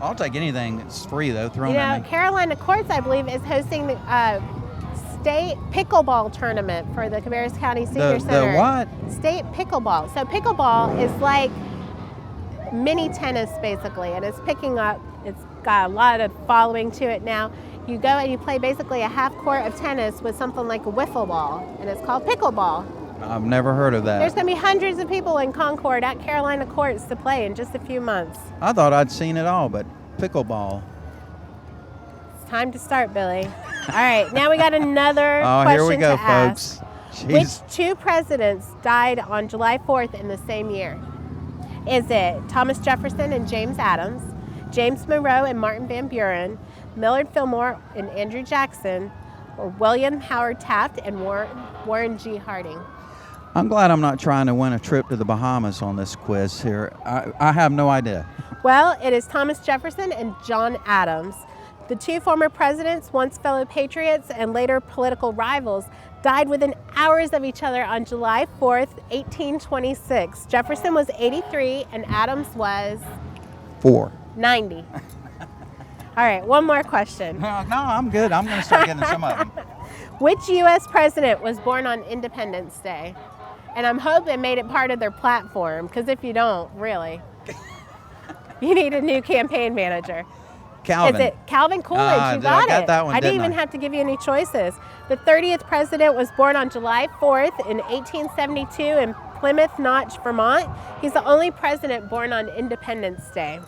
I'll take anything that's free, though, thrown at me. Carolina Courts, I believe, is hosting the state pickleball tournament for the Cabarrus County Senior Center. The what? State pickleball. So pickleball is like mini tennis, basically, and it's picking up. It's got a lot of following to it now. You go and you play basically a half court of tennis with something like a wiffle ball, and it's called pickleball. I've never heard of that. There's going to be hundreds of people in Concord at Carolina Courts to play in just a few months. I thought I'd seen it all, but pickleball. It's time to start, Billy. All right, now we got another question here we go, to ask. folks. Which Jeez. 2 presidents died on July 4th in the same year? Is it Thomas Jefferson and James Adams, James Monroe and Martin Van Buren, Millard Fillmore and Andrew Jackson, or William Howard Taft and Warren G. Harding? I'm glad I'm not trying to win a trip to the Bahamas on this quiz here. I have no idea. Well, it is Thomas Jefferson and John Adams. The 2 former presidents, once fellow patriots and later political rivals, died within hours of each other on July 4th, 1826. Jefferson was 83 and Adams was 4. 90. All right, one more question. No, I'm good. I'm going to start getting some of them. Which U.S. president was born on Independence Day? And I'm hoping they made it part of their platform, because if you don't, really, you need a new campaign manager. Calvin. Is it Calvin Coolidge? You got I got it. that one, I didn't didn't even I? have to give you any choices. The 30th president was born on July 4th in 1872 in Plymouth Notch, Vermont. He's the only president born on Independence Day.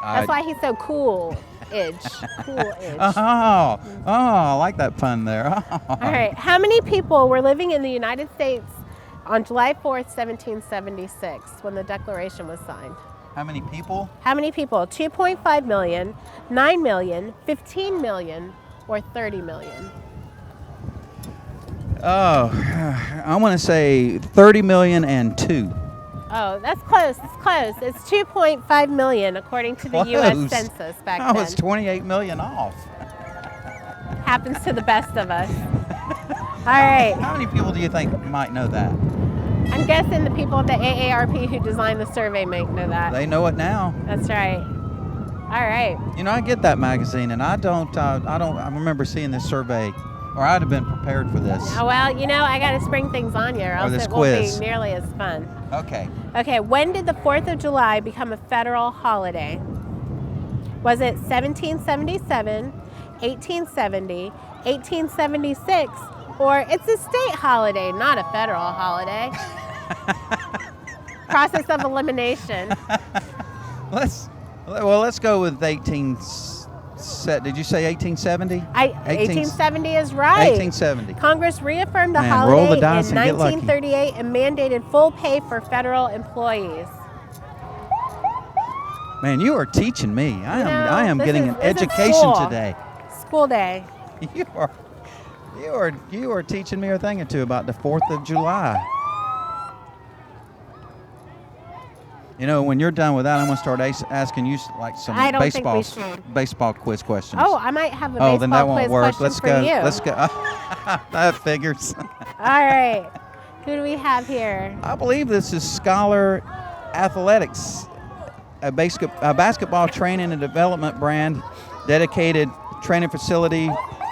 That's why he's so cool-ish. Cool-ish. Oh, I like that pun there. All right. How many people were living in the United States on July 4th, 1776, when the Declaration was signed? How many people? How many people? 2.5 million, 9 million, 15 million, or 30 million? Oh, I want to say 30 million and 2. Oh, that's close. It's close. It's 2.5 million, according to the U.S. Close. Census back I then. was 28 million off. Happens to the best of us. All right. How many people do you think might know that? I'm guessing the people at the AARP who designed the survey might know that. They know it now. That's right. All right. You know, I get that magazine, and I remember seeing this survey, or I'd have been prepared for this. Oh, well, you know, I got to spring things on you, or else this it quiz. won't be nearly as fun. Okay. Okay, when did the 4th of July become a federal holiday? Was it 1777, 1870, 1876, or it's a state holiday, not a federal holiday? Process of elimination. Let's go with 18. Did you say 1870? 1870 is right. 1870. Congress reaffirmed the Man, holiday roll the in dice and get lucky. 1938 and mandated full pay for federal employees. Man, you are teaching me. I am this getting is- an this is education school. today. School day. You are teaching me a thing or two about the 4th of July. You know, when you're done with that, I'm going to start asking you like some I don't think we should. baseball quiz questions. Oh, I might have a then that baseball won't quiz work. question Let's for go. you. Let's go. That figures. All right. Who do we have here? I believe this is Scholar Athletics, a basketball training and development brand, dedicated training facility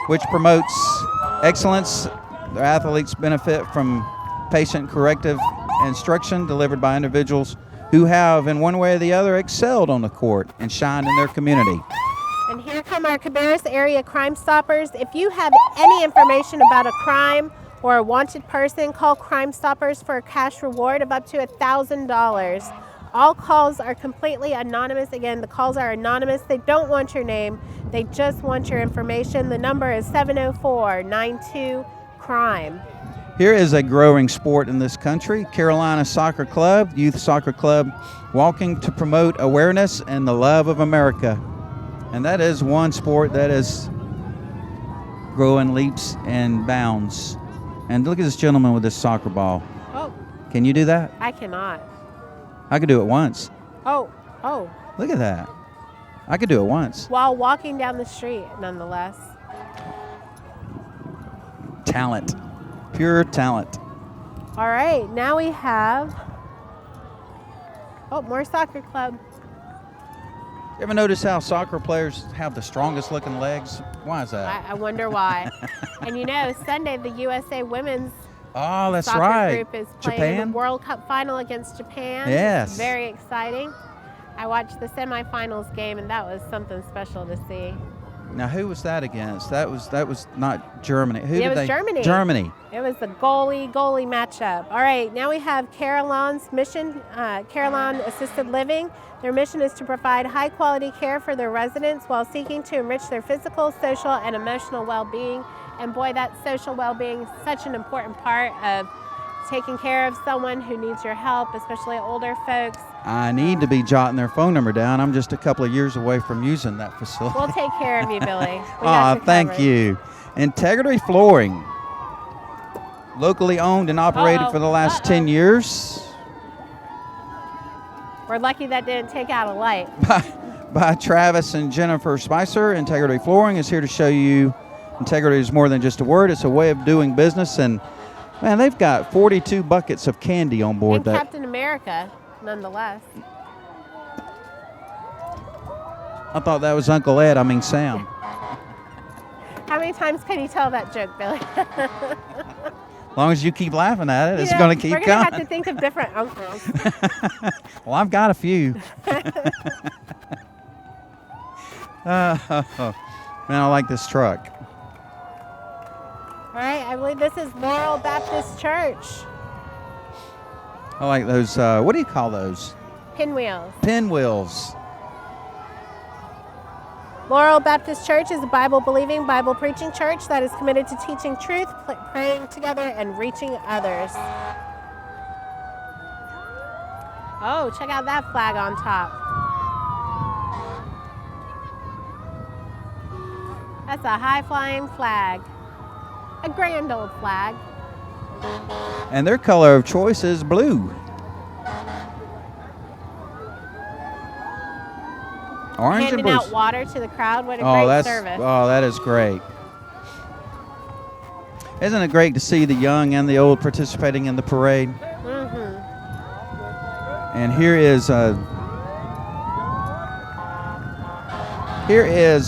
which promotes excellence. Their athletes benefit from patient corrective instruction delivered by individuals who have, in one way or the other, excelled on the court and shined in their community. And here come our Cabarrus area Crime Stoppers. If you have any information about a crime or a wanted person, call Crime Stoppers for a cash reward of up to $1,000. All calls are completely anonymous. Again, the calls are anonymous. They don't want your name. They just want your information. The number is 704-92-CRIME. Here is a growing sport in this country, Carolina Soccer Club, Youth Soccer Club, walking to promote awareness and the love of America. And that is one sport that is growing leaps and bounds. And look at this gentleman with this soccer ball. Oh. Can you do that? I cannot. I could do it once. Oh. Look at that. I could do it once. While walking down the street, nonetheless. Talent. Pure talent. All right, now we have, more soccer club. You ever notice how soccer players have the strongest looking legs? Why is that? I wonder why. And Sunday the USA women's that's soccer right. group is playing Japan? the World Cup final against Japan. Yes. It's very exciting. I watched the semifinals game, and that was something special to see. Now, who was that against? That was not Germany. It was Germany. Germany. It was the goalie matchup. All right, now we have Carillon's mission, Carillon Assisted Living. Their mission is to provide high-quality care for their residents while seeking to enrich their physical, social, and emotional well-being. And boy, that social well-being is such an important part of taking care of someone who needs your help, especially older folks. I need to be jotting their phone number down. I'm just a couple of years away from using that facility. We'll take care of you, Billy. Thank you. Integrity Flooring, locally owned and operated for the last 10 years. We're lucky that didn't take out a light. By Travis and Jennifer Spicer, Integrity Flooring is here to show you integrity is more than just a word. It's a way of doing business. And, man, they've got 42 buckets of candy on board. And Captain America, nonetheless. I thought that was Uncle Ed. I mean Sam. How many times can you tell that joke, Billy? As long as you keep laughing at it, it's going to keep coming. We're going to have to think of different uncles. Well, I've got a few. Man, I like this truck. All right, I believe this is Laurel Baptist Church. I like those, what do you call those? Pinwheels. Pinwheels. Laurel Baptist Church is a Bible-believing, Bible-preaching church that is committed to teaching truth, praying together, and reaching others. Oh, check out that flag on top. That's a high-flying flag. A grand old flag. And their color of choice is blue. Orange Handing and blue. out water to the crowd. What a great service. Oh, that is great. Isn't it great to see the young and the old participating in the parade? Mm-hmm. And here is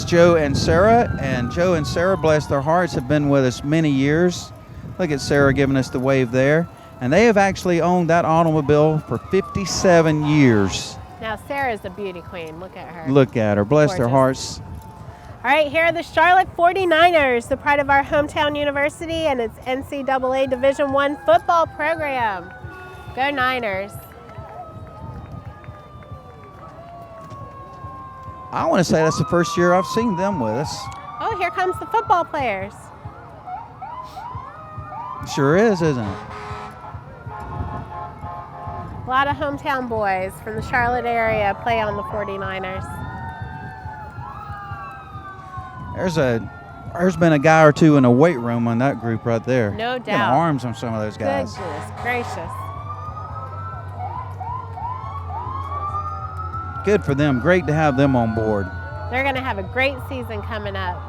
Joe and Sarah. And Joe and Sarah, bless their hearts, have been with us many years. Look at Sarah giving us the wave there. And they have actually owned that automobile for 57 years. Now, Sarah's a beauty queen. Look at her. Look at her. Bless their hearts. All right, here are the Charlotte 49ers, the pride of our hometown university and its NCAA Division I football program. Go Niners. I want to say that's the first year I've seen them with us. Oh, here comes the football players. Sure is, isn't it? A lot of hometown boys from the Charlotte area play on the 49ers. There's been a guy or two in a weight room on that group right there. No doubt. Got arms on some of those guys. Goodness gracious. Good for them. Great to have them on board. They're going to have a great season coming up.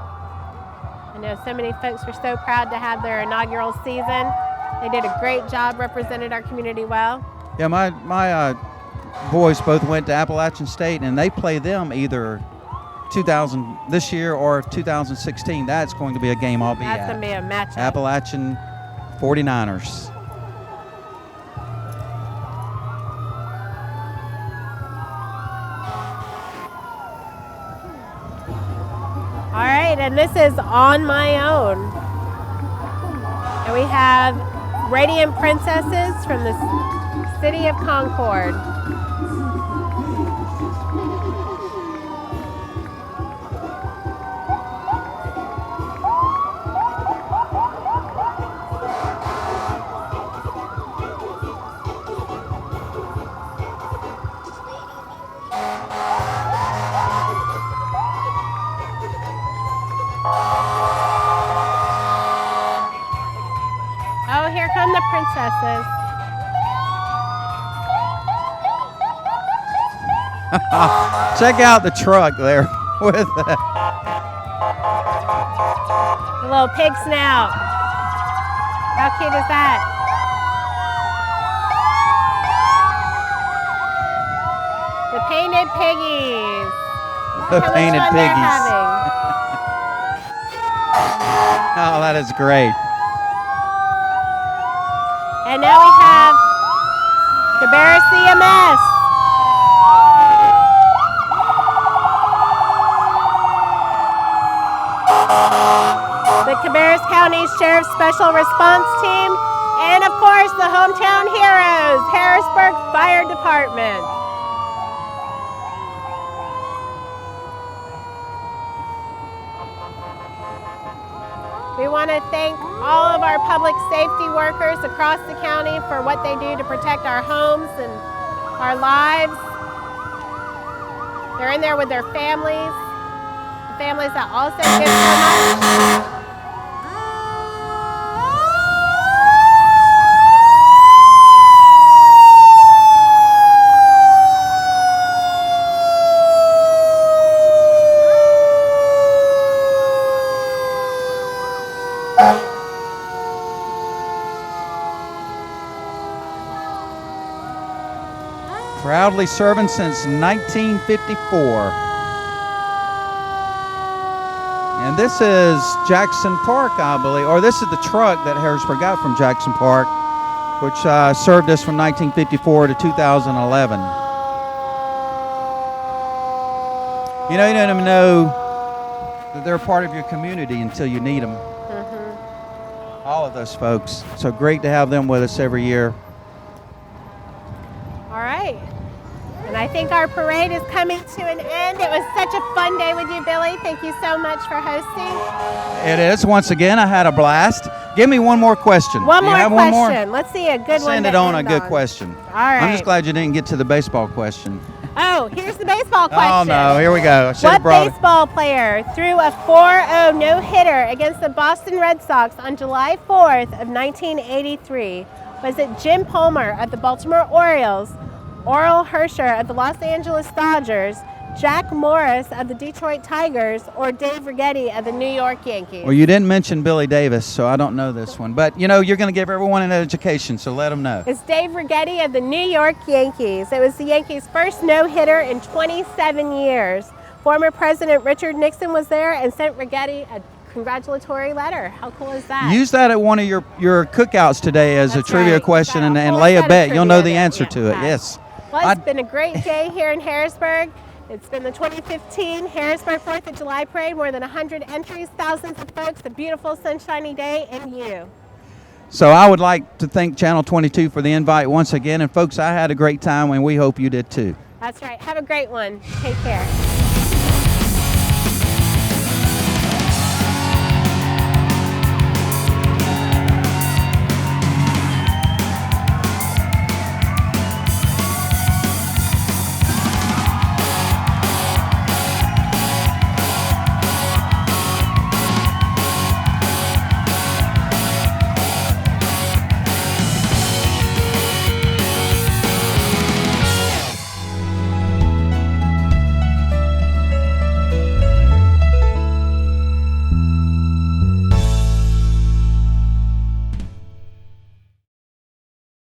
I know so many folks were so proud to have their inaugural season. They did a great job, represented our community well. Yeah, my boys both went to Appalachian State, and they play them either 2000 this year or 2016. That's going to be a game I'll be That's at. going to be a matchup. Appalachian 49ers. All right, and this is On My Own. And we have Radiant Princesses from the city of Concord. Oh, here come the princesses. Check out the truck there with The little pig snout. How cute is that? The painted piggies. the Look how much painted fun they're piggies. having. Oh, that is great. And now we have Cabarrus CMS. The Cabarrus County Sheriff's Special Response Team, and of course the hometown heroes, Harrisburg Fire Department. We want to thank all of our public safety workers across the county for what they do to protect our homes and our lives. They're in there with their families, the families that also give so much. Proudly serving since 1954. And this is Jackson Park, I believe, or this is the truck that Harrisburg got from Jackson Park, which served us from 1954 to 2011. You know, you don't even know that they're a part of your community until you need them. All of those folks. So great to have them with us every year. All right. And I think our parade is coming to an end. It was such a fun day with you, Billy. Thank you so much for hosting. It is. Once again, I had a blast. Give me one more question. One Do you more have question. one more? Let's see a good one. Send it to on a end good question. All right. I'm just glad you didn't get to the baseball question. Oh, here's the baseball question. Oh, no. Here we go. I should What have brought it. baseball player threw a 4-0 no-hitter against the Boston Red Sox on July 4th of 1983? Was it Jim Palmer of the Baltimore Orioles, Orel Hersher of the Los Angeles Dodgers, Jack Morris of the Detroit Tigers, or Dave Righetti of the New York Yankees? Well, you didn't mention Billy Davis, so I don't know this one. But, you know, you're going to give everyone an education, so let them know. It's Dave Righetti of the New York Yankees. It was the Yankees' first no-hitter in 27 years. Former President Richard Nixon was there and sent Righetti a congratulatory letter. How cool is that? Use that at one of your cookouts today as That's a trivia right. question Got a and whole lay a set of bet. You'll know trivia the answer that- to it. yeah. Yes. Well, it's been a great day here in Harrisburg. It's been the 2015 Harrisburg 4th of July Parade. More than 100 entries, thousands of folks, a beautiful sunshiny day, and you. So I would like to thank Channel 22 for the invite once again. And folks, I had a great time and we hope you did too. That's right. Have a great one. Take care.